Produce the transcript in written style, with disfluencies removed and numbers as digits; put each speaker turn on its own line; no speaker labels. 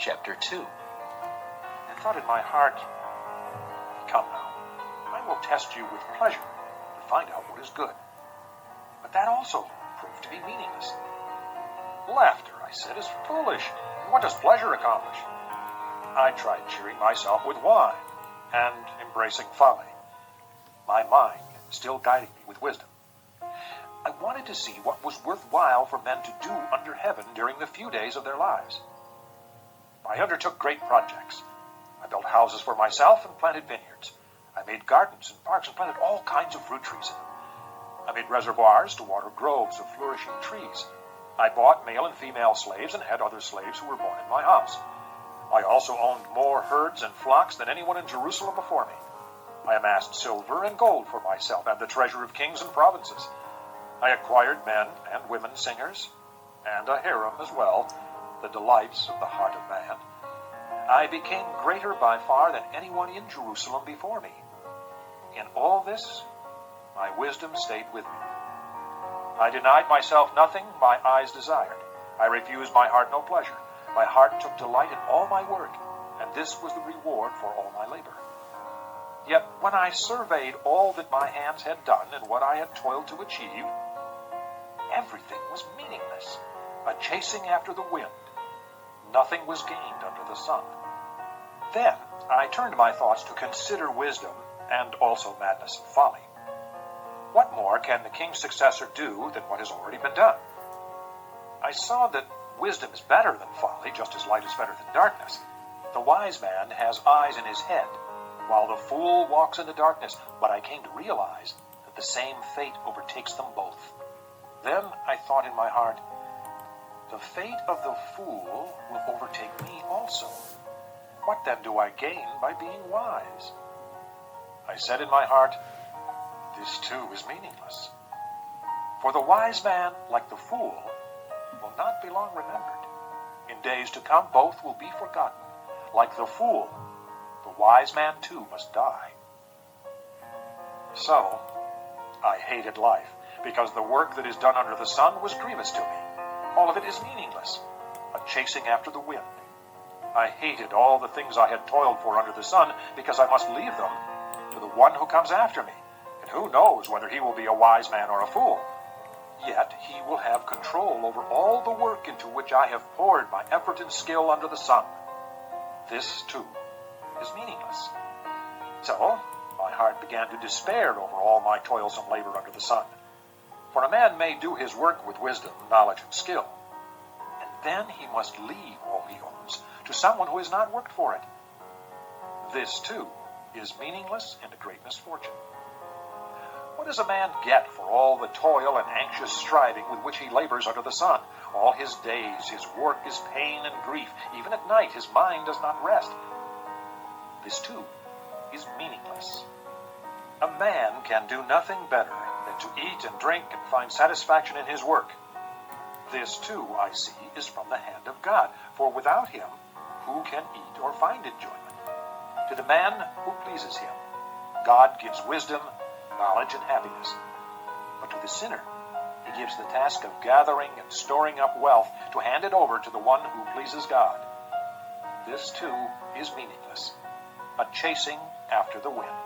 chapter 2.
I thought in my heart, come now, I will test you with pleasure to find out what is good. But that also proved to be meaningless. Laughter, I said, is foolish. And what does pleasure accomplish? I tried cheering myself with wine and embracing folly, my mind still guiding me with wisdom. I wanted to see what was worthwhile for men to do under heaven during the few days of their lives. I undertook great projects. I built houses for myself and planted vineyards. I made gardens and parks and planted all kinds of fruit trees in them. I made reservoirs to water groves of flourishing trees. I bought male and female slaves and had other slaves who were born in my house. I also owned more herds and flocks than anyone in Jerusalem before me. I amassed silver and gold for myself and the treasure of kings and provinces. I acquired men and women singers, and a harem as well, the delights of the heart of man. I became greater by far than anyone in Jerusalem before me. In all this, my wisdom stayed with me. I denied myself nothing my eyes desired. I refused my heart no pleasure. My heart took delight in all my work, and this was the reward for all my labor. Yet when I surveyed all that my hands had done and what I had toiled to achieve, everything was meaningless, a chasing after the wind. Nothing was gained under the sun. Then I turned my thoughts to consider wisdom and also madness and folly. What more can the king's successor do than what has already been done? I saw that wisdom is better than folly, just as light is better than darkness. The wise man has eyes in his head, while the fool walks in the darkness. But I came to realize that the same fate overtakes them both. Then I thought in my heart, the fate of the fool will overtake me also. What then do I gain by being wise? I said in my heart, this too is meaningless. For the wise man, like the fool, will not be long remembered. In days to come, both will be forgotten. Like the fool, the wise man too must die. So, I hated life, because the work that is done under the sun was grievous to me. All of it is meaningless, a chasing after the wind. I hated all the things I had toiled for under the sun, because I must leave them to the one who comes after me. And who knows whether he will be a wise man or a fool? Yet he will have control over all the work into which I have poured my effort and skill under the sun. This, too, is meaningless. So my heart began to despair over all my toilsome labor under the sun. For a man may do his work with wisdom, knowledge, and skill, and then he must leave all he owns to someone who has not worked for it. This, too, is meaningless and a great misfortune. What does a man get for all the toil and anxious striving with which he labors under the sun? All his days, his work is pain and grief. Even at night, his mind does not rest. This, too, is meaningless. A man can do nothing better than to eat and drink and find satisfaction in his work. This, too, I see, is from the hand of God, for without him, who can eat or find enjoyment? To the man who pleases him, God gives wisdom, knowledge, and happiness. But to the sinner, he gives the task of gathering and storing up wealth to hand it over to the one who pleases God. This, too, is meaningless, a chasing after the wind.